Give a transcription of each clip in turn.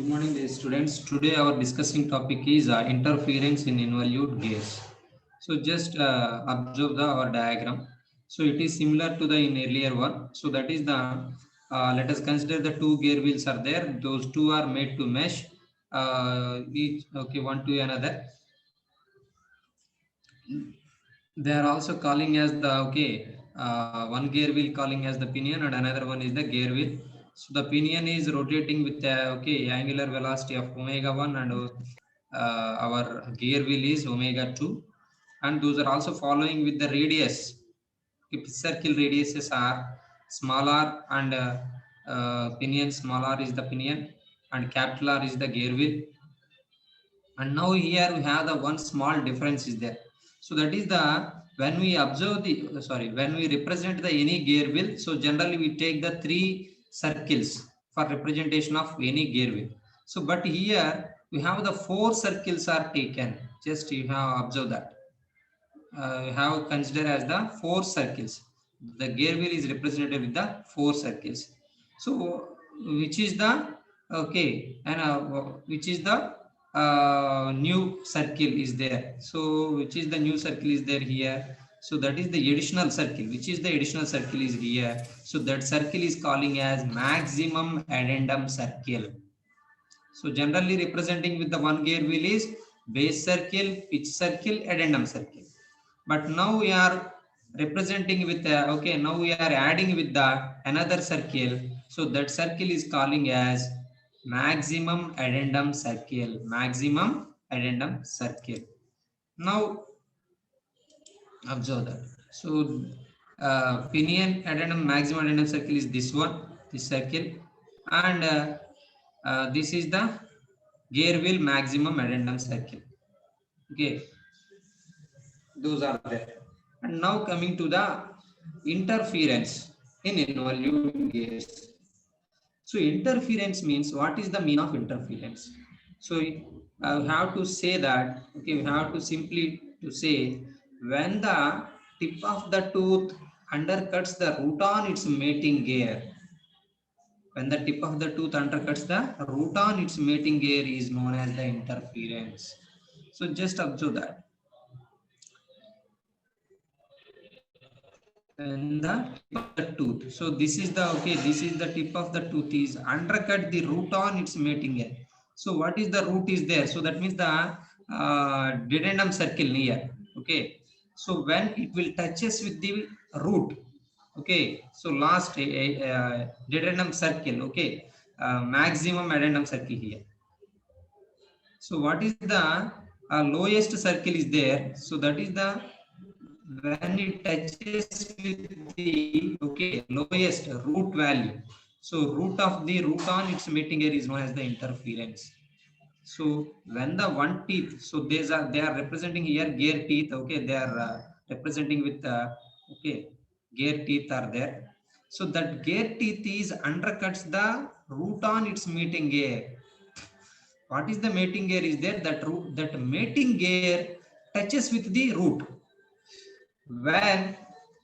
morning, dear students. Today our discussing topic is interference in involute gears. So just observe our diagram. So it is similar to the in earlier one. So that is the let us consider the two gear wheels are there. Those two are made to mesh each one to another. They are also calling as the one gear wheel calling as the pinion and another one is the gear wheel. So the pinion is rotating with the angular velocity of omega 1 and our gear wheel is omega 2, and those are also following with the radius. If circle radiuses are small r and pinion small r is the pinion and capital R is the gear wheel. And now here we have the one small difference is there. So that is the when we observe the when we represent the any gear wheel, so generally we take the three circles for representation of any gear wheel. So but here we have the four circles are taken. Just you have observed that you have consider as the four circles. The gear wheel is represented with the four circles. So which is the and which is the new circle is there. So which is the new circle is there here. So that is the additional circle. Which is the additional circle is here. So that circle is calling as maximum addendum circle. So generally representing with the one gear wheel is base circle, pitch circle, addendum circle. But now we are representing with now we are adding with the another circle. So that circle is calling as maximum addendum circle. Maximum addendum circle. Now observe that. So pinion addendum maximum addendum circle is this one, this circle, and this is the gear wheel maximum addendum circle. Okay, those are there. And now coming to the interference in involute gears. So interference means what is the mean of interference? So I have to say that we have to simply to say when the tip of the tooth undercuts the root on its mating gear. When the tip of the tooth undercuts the root on its mating gear is known as the interference. So just observe that. When the tip of the tooth, so this is the this is the tip of the tooth is undercut the root on its mating gear. So what is the root is there? So that means the dedendum circle near. Okay, so when it will touches with the root, so last dedendum circle, maximum addendum circle here. So what is the lowest circle is there? So that is the when it touches with the lowest root value. So root of the root on its mating gear is known as the interference. So when the one teeth, so they are representing here gear teeth. They are representing with gear teeth are there. So that gear teeth is undercuts the root on its mating gear. What is the mating gear is there? That mating gear touches with the root. When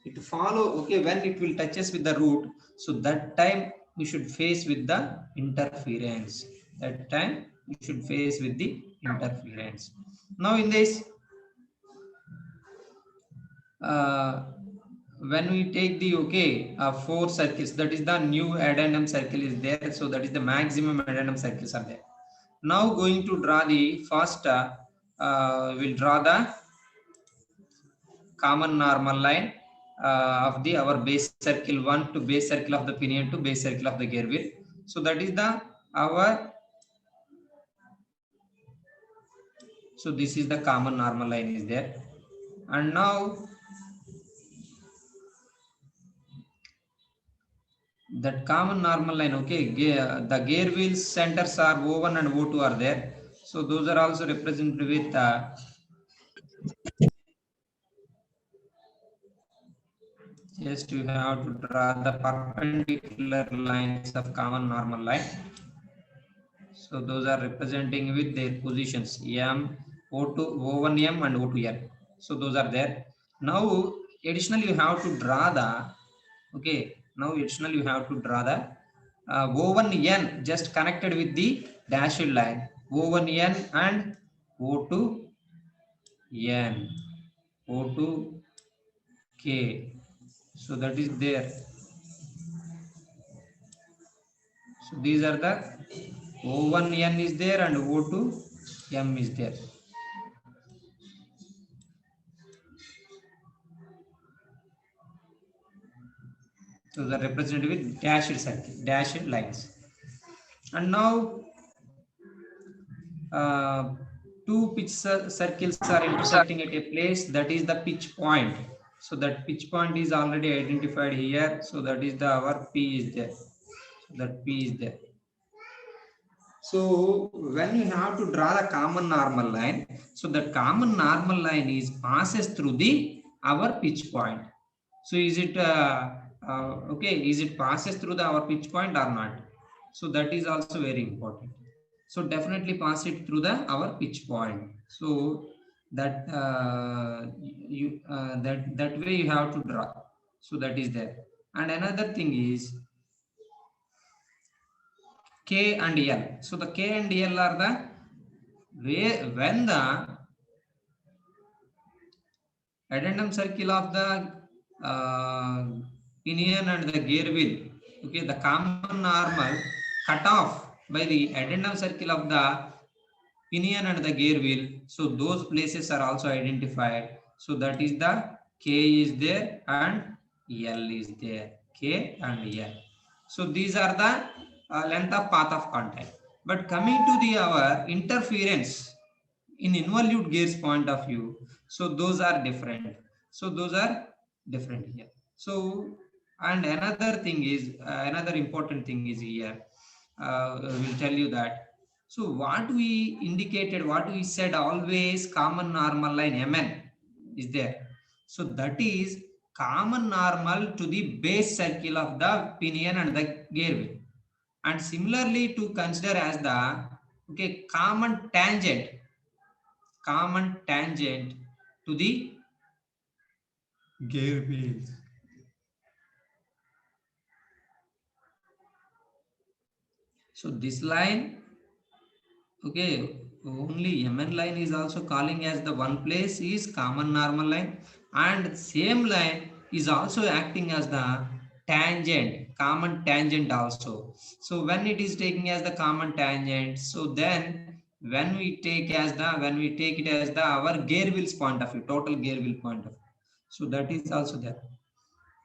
it follow, when it will touches with the root, so that time we should face with the interference. That time we should face with the interference. Now in this, when we take the four circles, that is the new addendum circle is there. So that is the maximum addendum circles are there. Now going to draw the first, we'll draw the common normal line of the our base circle 1 to base circle of the pinion to base circle of the gear wheel. So that is the our, so this is the common normal line is there. And now that common normal line, the gear wheels centers are O1 and O2 are there. So those are also represented with just you have to draw the perpendicular lines of common normal line. So those are representing with their positions M, O2, O1M and O2M. So those are there. Now additionally you have to draw the now additionally you have to draw the O1N just connected with the dashed line. O1N and O2N, O2K. So that is there. So these are the O1N is there and O2M is there. So the represented with dashed circle, dashed lines. And now two pitch circles are intersecting at a place, that is the pitch point. So that pitch point is already identified here. So that is the our P is there. So that P is there. So when you have to draw the common normal line, so the common normal line is passes through the our pitch point. So is it okay? Is it passes through the our pitch point or not? So that is also very important. So definitely pass it through the our pitch point. So that that way you have to draw. So that is there. And another thing is K and L. So the K and L are the way when the addendum circle of the pinion and the gear wheel, okay, the common normal cut off by the addendum circle of the pinion and the gear wheel. So those places are also identified. So that is the K is there and L is there. K and L. So these are the length of path of contact. But coming to the our interference in involute gears point of view, so those are different. So those are different here. So and another thing is another important thing is here. Will tell you that. So what we indicated, what we said always common normal line Mn is there. So that is common normal to the base circle of the pinion and the gear wheel. And similarly to consider as the okay common tangent to the gear wheels. So this line, okay, only Mn line is also calling as the one place is common normal line, and same line is also acting as the tangent, common tangent also. So when it is taking as the common tangent, so then when we take it as the our gear wheels point of view, total gear wheel point of view. So that is also there.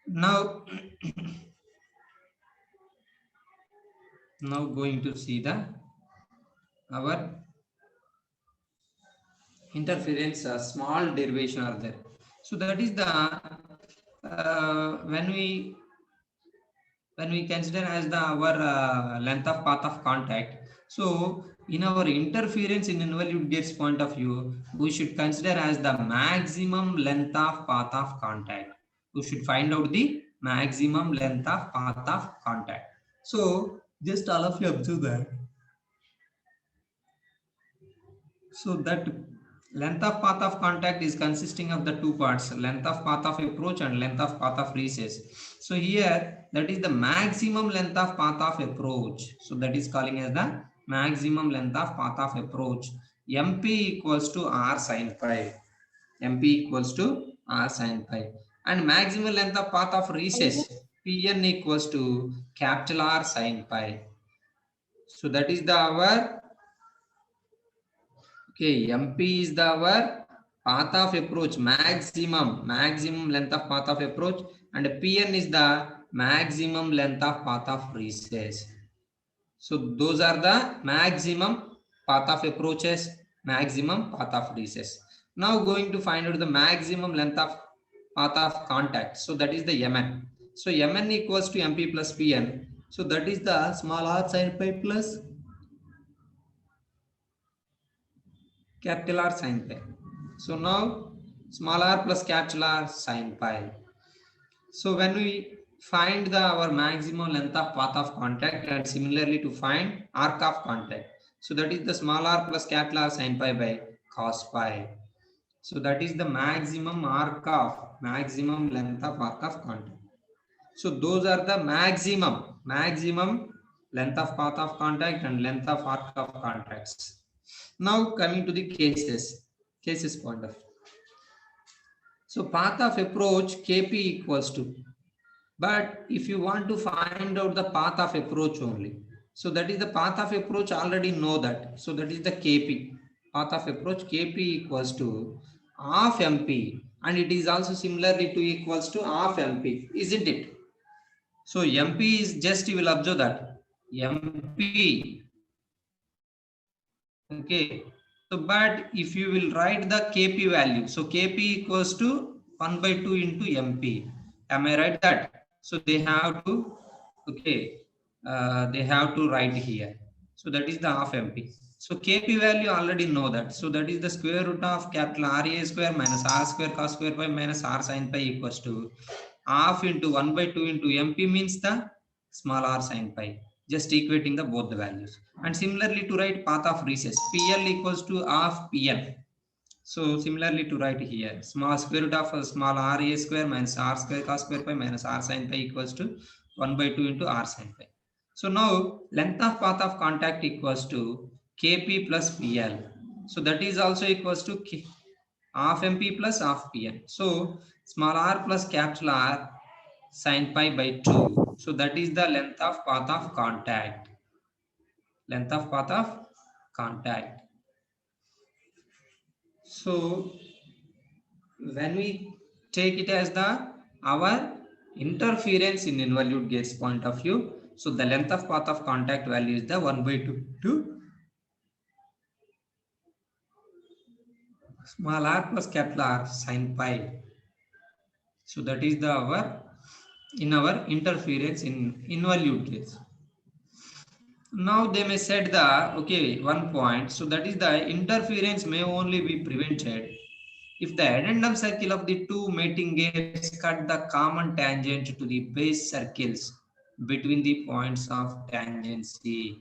Now going to see the our interference small derivation are there. So that is the when we consider as the our length of path of contact. So in our interference in involute gears point of view, we should consider as the maximum length of path of contact. We should find out the maximum length of path of contact. So just all of you observe that. So that length of path of contact is consisting of the two parts, length of path of approach and length of path of recess. So here that is the maximum length of path of approach. So that is calling as the maximum length of path of approach. MP equals to R sin pi. MP equals to R sin pi. And maximum length of path of recess, Pn equals to capital R sin pi. So that is the our okay, MP is the our path of approach, maximum length of path of approach, and Pn is the maximum length of path of recess. So those are the maximum path of approaches, maximum path of recess. Now going to find out the maximum length of path of contact. So that is the Mn. So Mn equals to MP plus Pn. So that is the small r sin pi plus capital R sin pi. So now small r plus capital R sin pi. So when we find our maximum length of path of contact, and similarly to find arc of contact. So that is the small r plus capital R sin pi by cos pi. So that is the maximum arc of maximum length of arc of contact. So those are the maximum length of path of contact and length of arc of contacts. Now coming to the cases point of view. So path of approach Kp equals to, but if you want to find out the path of approach only, so that is the path of approach, already know that. So that is the Kp, path of approach Kp equals to half Mp, and it is also similarly to equals to half Mp, isn't it? So Mp is just, you will observe that Mp, okay. So but if you will write the Kp value, so Kp equals to 1 by 2 into Mp, am I right that? So they have to, okay, they have to write here. So that is the half Mp. So Kp value already know that. So that is the square root of capital Ra square minus R square cos square pi minus R sin pi equals to half into 1 by 2 into Mp, means the small r sin pi, just equating the both the values. And similarly to write path of recess, PL equals to half PN. So similarly to write here, small square root of small Ra square minus R square cos square pi minus R sin pi equals to 1 by 2 into R sin pi. So now length of path of contact equals to Kp plus PL. So that is also equals to half Mp plus half Pn. So small r plus capital R sin pi by 2. So that is the length of path of contact. Length of path of contact. So when we take it as the our interference in involute gates point of view, so the length of path of contact value is the 1 by 2 to small r plus capital R sin pi. So that is the our in our interference in involute gates. Now they may set the, okay, one point. So that is the interference may only be prevented if the addendum circle of the two mating gates cut the common tangent to the base circles between the points of tangency.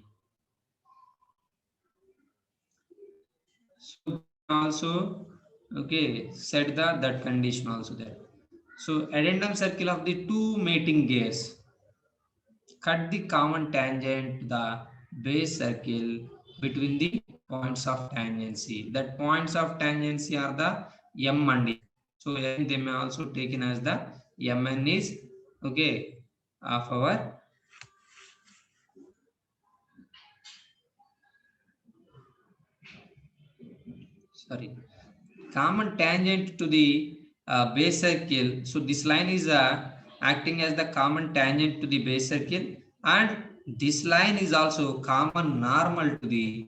So also, okay, set the that condition also there. So addendum circle of the two mating gates cut the common tangent the base circle between the points of tangency. That points of tangency are the M and N. So they may also taken as the Mn is, okay, of our common tangent to the base circle. So this line is acting as the common tangent to the base circle, and this line is also common normal to the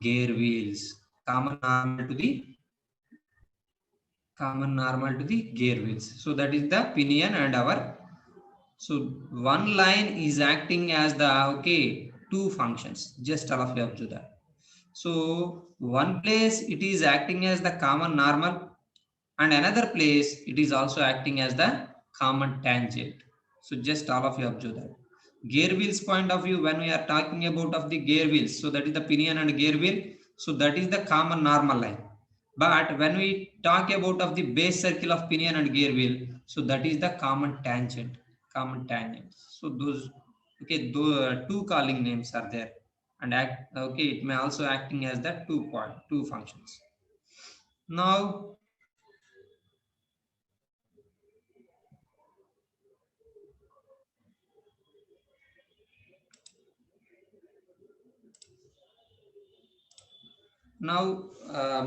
gear wheels. Common normal to the gear wheels. So that is the pinion and our. So one line is acting as the, okay, two functions. Just all of you observe that. So one place it is acting as the common normal, and another place it is also acting as the common tangent. So just all of you observe that. Gear wheels point of view, when we are talking about of the gear wheels, so that is the pinion and gear wheel. So that is the common normal line. But when we talk about of the base circle of pinion and gear wheel, so that is the common tangent. So those, okay, those two calling names are there, and act, okay, it may also acting as the two functions. Now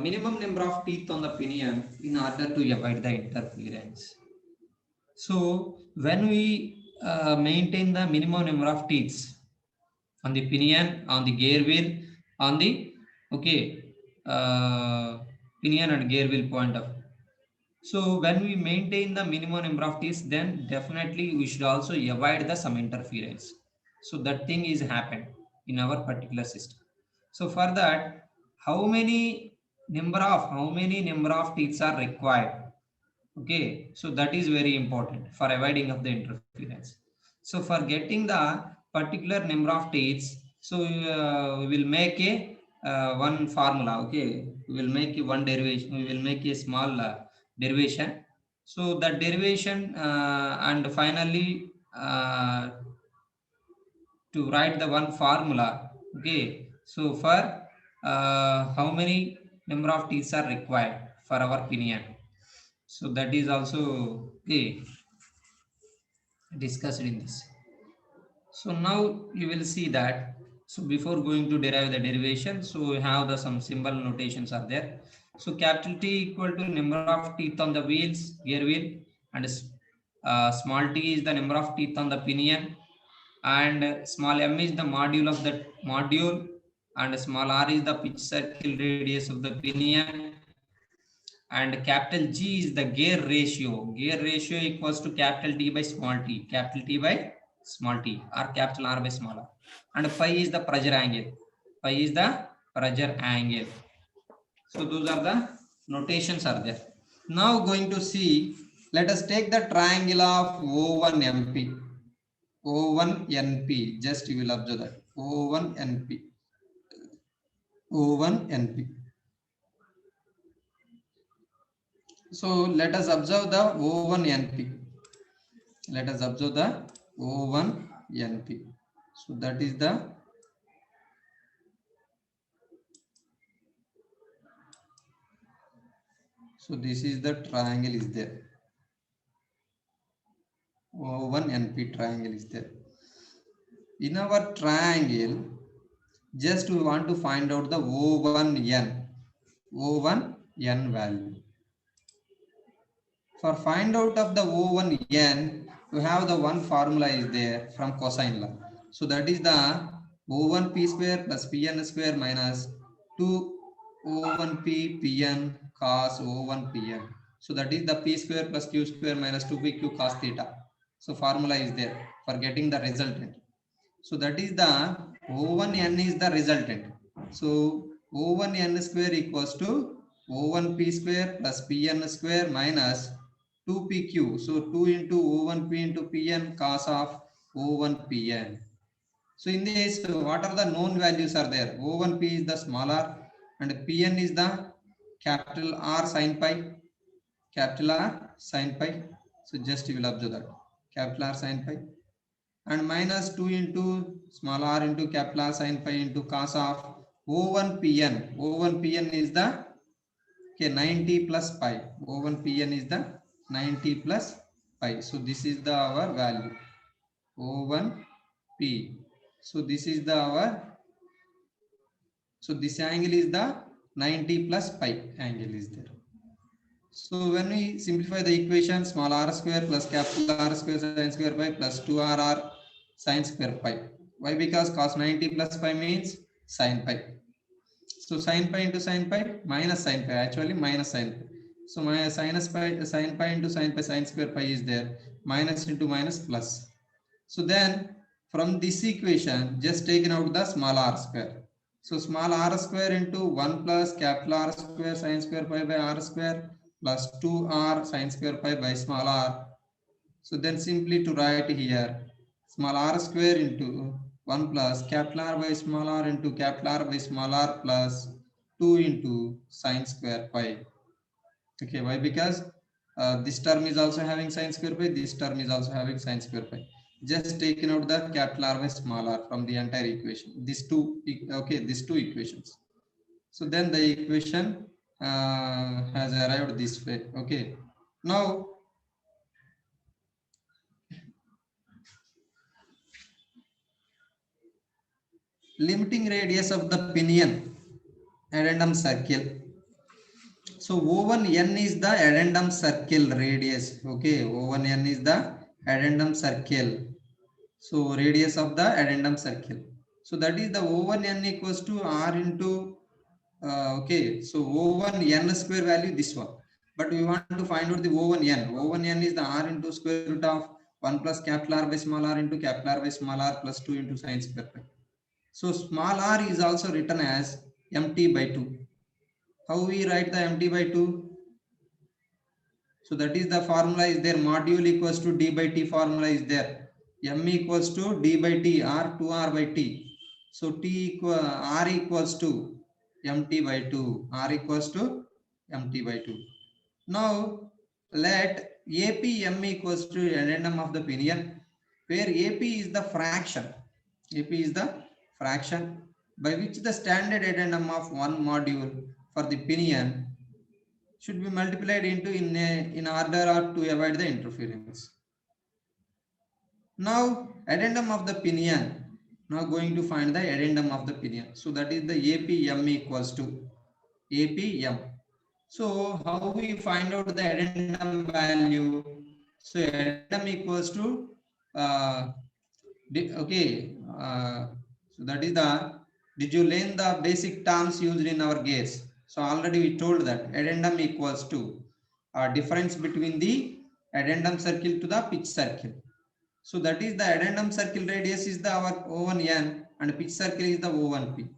minimum number of teeth on the pinion in order to avoid the interference. So when we maintain the minimum number of teeth on the pinion, on the gear wheel, on the, okay, pinion and gear wheel point of. So when we maintain the minimum number of teeth, then definitely we should also avoid the some interference. So that thing is happened in our particular system. So for that, how many how many number of teeth are required? Okay, so that is very important for avoiding of the interference. So for getting the particular number of teeth, so we will make a one formula. Okay, we will make a one derivation. We will make a small derivation. So that derivation and finally to write the one formula. Okay, so for how many number of teeth are required for our pinion. So that is also okay discussed in this. So now you will see that. So before going to derive the derivation, so we have the some symbol notations are there. So capital T equal to number of teeth on the wheels, gear wheel, and small t is the number of teeth on the pinion, and small m is the module of the module, and small r is the pitch circle radius of the pinion, and capital G is the gear ratio. Gear ratio equals to capital T by small t, capital T by small t, or capital R by small r. And phi is the pressure angle. Phi is the pressure angle. So those are the notations are there. Now going to see, let us take the triangle of O1MP. O1NP, just you will observe that. O1NP. O1NP. So let us observe the O1NP. Let us observe the O1NP. So that is the this is the triangle is there. O1NP triangle is there. In our triangle, just we want to find out the O1N value. For find out of the O1N, we have the one formula is there from cosine law. So that is the O1P square plus Pn square minus 2 O1P Pn cos O1Pn. So that is the P square plus Q square minus 2PQ cos theta. So formula is there for getting the resultant. So that is the O1N is the resultant. So O1N square equals to O1P square plus Pn square minus 2PQ. So 2 into O1P into Pn cos of O1Pn. So in this, what are the known values are there? O1P is the small r and Pn is the capital R sin pi. Capital R sin pi. So just you will observe that. Capital R sin pi. And minus 2 into small r into capital R sin pi into cos of O1Pn. O1Pn is the 90 plus pi. O1Pn is the 90 plus pi. So this is the our value. O1P. So this is the our. So this angle is the 90 plus pi angle is there. So when we simplify the equation, small r square plus capital R square sin square pi plus 2rr sin square pi. Why? Because cos 90 plus pi means sin pi. So sin pi into sin pi minus sin pi, actually minus sin pi. So my sin pi into sin pi sin square pi is there, minus into minus plus. So then from this equation, just taken out the small r square. So small r square into 1 plus capital R square sin square pi by r square plus 2r sin square pi by small r. So then simply to write here, small r square into 1 plus capital R by small r into capital R by small r plus 2 into sin square pi. Okay, why? Because this term is also having sin square pi, this term is also having sin square pi. Just taken out the capital R by small r from the entire equation. These two, okay, these two equations. So then the equation has arrived this way. Okay, now limiting radius of the pinion addendum circle. So O1N is the addendum circle radius. Okay, O1N is the addendum circle. So radius of the addendum circle. So that is the O1N equals to R into okay. So O1N square value this one. But we want to find out the O1N. O1N is the R into square root of 1 plus capital R by small r into capital R by small r plus 2 into sin square pi. So small r is also written as mt by 2. How we write the mt by 2? So that is the formula is there, module equals to d by t formula is there. M equals to d by t or 2r by t. So r equals to mt by 2. R equals to mt by 2. Now let APM equals to addendum of the pinion, where AP is the fraction. AP is the fraction by which the standard addendum of one module for the pinion should be multiplied into in order or to avoid the interference. Now addendum of the pinion. Now going to find the addendum of the pinion. So that is the APM equals to APM. So how we find out the addendum value? So addendum equals to okay. So that is the, did you learn the basic terms used in our gears? So already we told that addendum equals to difference between the addendum circle to the pitch circle. So that is the addendum circle radius is the our O1n and pitch circle is the O1p.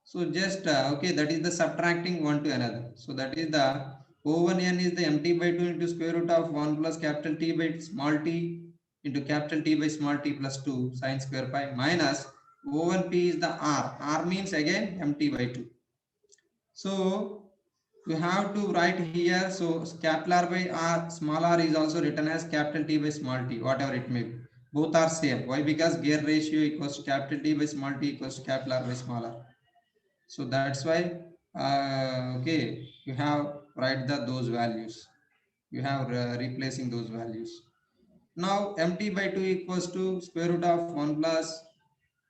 So just okay, that is the subtracting one to another. So that is the O1n is the mt by 2 into square root of 1 plus capital T by small t into capital T by small t plus 2 sine square pi minus O1p is the r. R means again mt by 2. So you have to write here. So capital R by r, small r is also written as capital T by small t, whatever it may be. Both are same. Why? Because gear ratio equals to capital T by small t equals to capital R by small r. So that's why okay, you have write those values. You have replacing those values. Now mt by 2 equals to square root of 1 plus,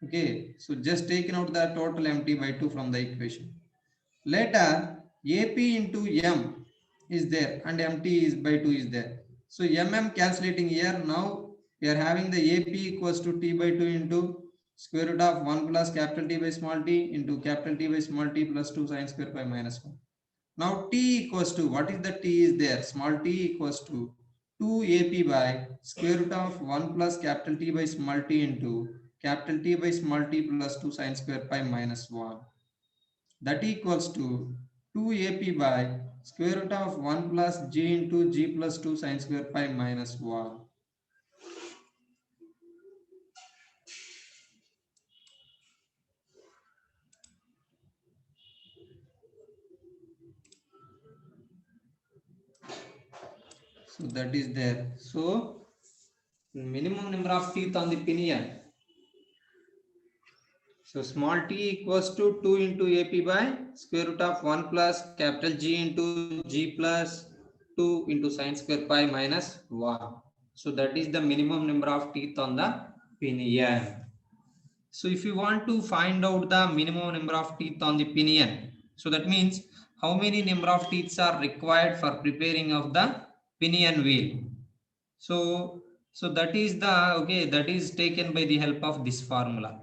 okay, so just taking out the total mt by 2 from the equation. Later AP into M is there and MT is by 2 is there. So MM calculating here. Now we are having the AP equals to T by 2 into square root of 1 plus capital T by small t into capital T by small t plus 2 sine square pi minus 1. Now T equals to, what is the T is there? Small t equals to 2 AP by square root of 1 plus capital T by small t into capital T by small t plus 2 sine square pi minus 1. That equals to 2 AP by square root of 1 plus g into g plus 2 sine square pi minus 1. So that is there. So minimum number of teeth on the pinion. So small t equals to 2 into AP by square root of 1 plus capital G into G plus 2 into sine square pi minus 1. So that is the minimum number of teeth on the pinion. So if you want to find out the minimum number of teeth on the pinion, so that means how many number of teeth are required for preparing of the pinion wheel. So that is the, okay, that is taken by the help of this formula.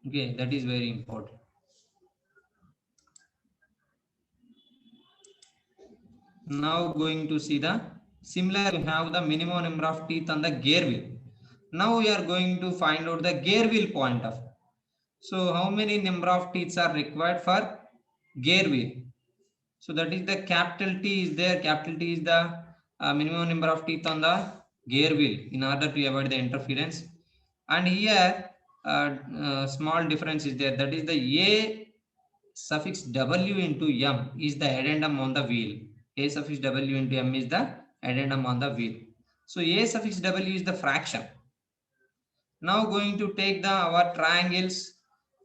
Okay, that is very important. Now going to see the similar, you have the minimum number of teeth on the gear wheel. Now we are going to find out the gear wheel point of. So how many number of teeth are required for gear wheel? So that is the capital T is there. Capital T is the minimum number of teeth on the gear wheel in order to avoid the interference. And here small difference is there. That is the A suffix W into M is the addendum on the wheel. A suffix W into M is the addendum on the wheel. So A suffix W is the fraction. Now going to take the our triangles.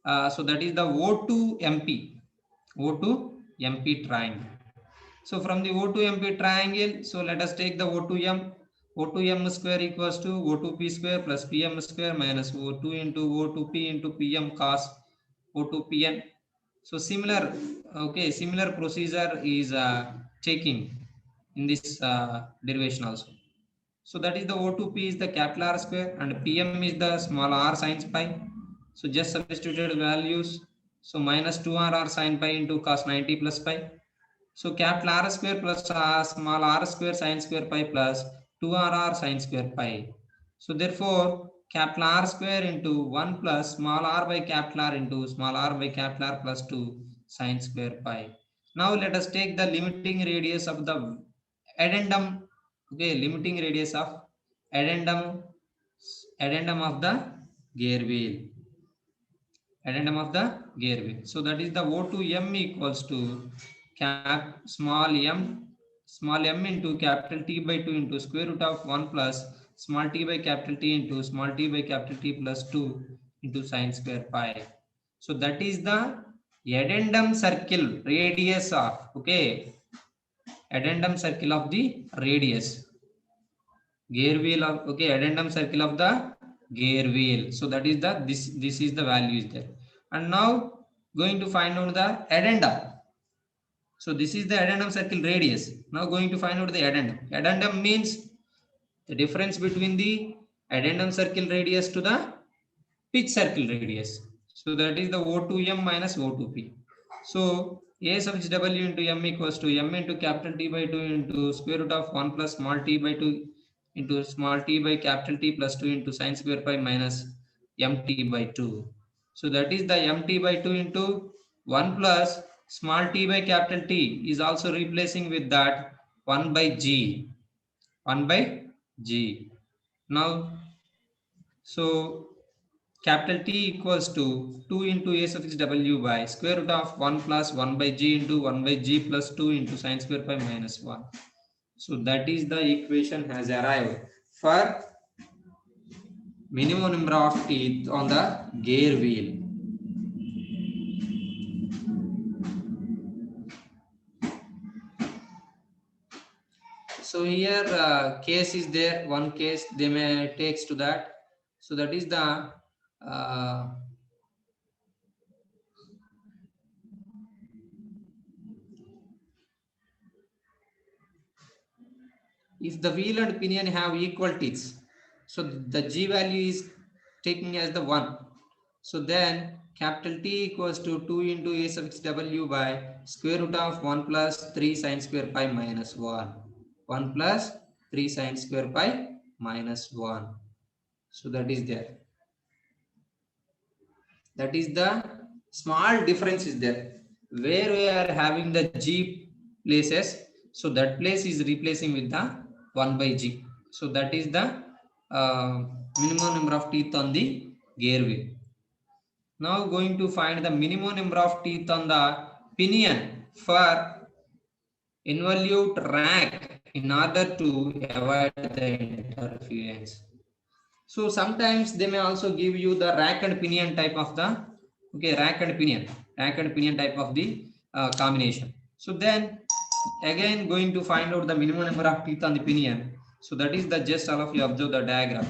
So that is the O2MP. O2MP triangle. So from the O2MP triangle, so let us take the O2M. O2M square equals to O2P square plus PM square minus O2 into O2P into PM cos O2PN. So similar, okay, similar procedure is taking in this derivation also. So that is the O2P is the capital R square and PM is the small r sin pi. So just substituted values. So minus 2r sin pi into cos 90 plus pi. So capital R square plus small r square sin square pi plus 2r sin square pi. So therefore capital R square into 1 plus small r by capital R into small r by capital R plus 2 sin square pi. Now let us take the limiting radius of the addendum. Okay, limiting radius of addendum of the gear wheel. Addendum of the gear wheel. So that is the O2M equals to small m into capital T by 2 into square root of 1 plus small t by capital T into small t by capital T plus 2 into sine square pi. So that is the addendum circle radius of, okay, addendum circle of the radius, gear wheel of, okay, addendum circle of the gear wheel. So that is the, this is the value is there. And now going to find out the addendum. So this is the addendum circle radius. Now going to find out the addendum. Addendum means the difference between the addendum circle radius to the pitch circle radius. So that is the O2m minus O2p. So a sub w into m equals to m into capital T by 2 into square root of 1 plus small t by 2 into small t by capital T plus 2 into sine square pi minus mt by 2. So that is the mt by 2 into 1 plus small t by capital T is also replacing with that 1 by g. 1 by g. Now, so capital T equals to 2 into a suffix w by square root of 1 plus 1 by g into 1 by g plus 2 into sine square pi minus 1. So that is the equation has arrived for minimum number of teeth on the gear wheel. So here case is there, one case they may takes to that. So that is the if the wheel and pinion have equal teeth, so the g value is taking as the 1. So then capital T equals to 2 into a suffix w by square root of 1 plus 3 sine square pi minus 1. 1 plus 3 sine square pi minus 1. So that is there. That is the small difference is there. Where we are having the g places, so that place is replacing with the 1 by g. So that is the minimum number of teeth on the gear wheel. Now going to find the minimum number of teeth on the pinion for involute rack in order to avoid the interference. So sometimes they may also give you the rack and pinion type of the, okay, rack and pinion type of the combination. So then again going to find out the minimum number of teeth on the pinion. So that is the just all of you observe the diagram.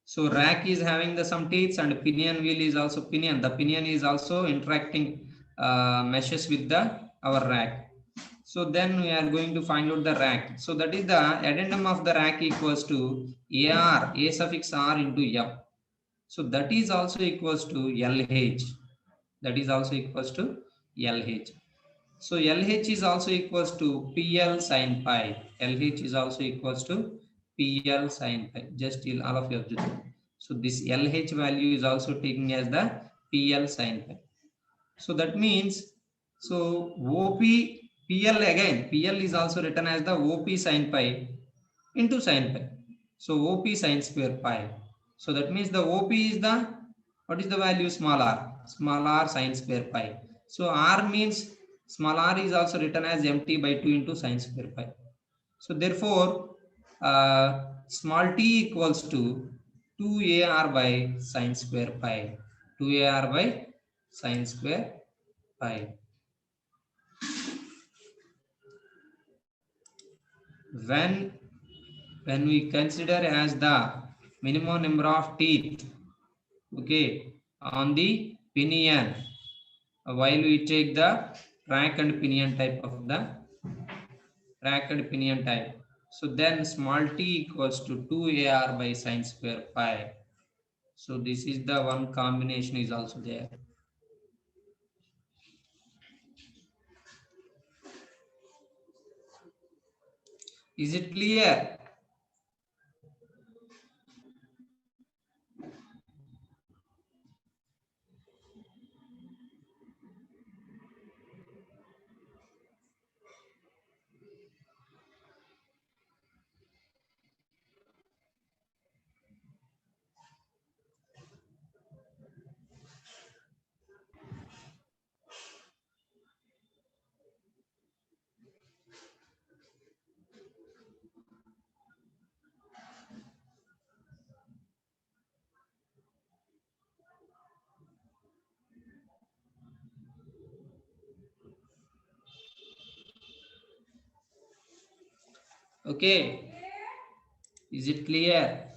So rack is having the some teeth and pinion wheel is also pinion. The pinion is also interacting meshes with the our rack. So then we are going to find out the rack. So that is the addendum of the rack equals to AR, A suffix R into F. So that is also equals to LH. That is also equals to LH. So LH is also equals to PL sin pi. LH is also equals to PL sin pi. Just till all of you observe. So this LH value is also taking as the PL sin pi. So that means, so OP PL again, PL is also written as the OP sin pi into sin pi. So OP sin square pi. So that means the OP is the, what is the value? Small r sin square pi. So R means small r is also written as mt by 2 into sin square pi. So therefore, small t equals to 2ar by sin square pi. 2ar by sin square pi. When we consider as the minimum number of teeth, okay, on the pinion, while we take the rack and pinion type of the rack and pinion type, so then small t equals to 2ar by sin square pi. So this is the one combination is also there. Is it clear? Okay, is it clear?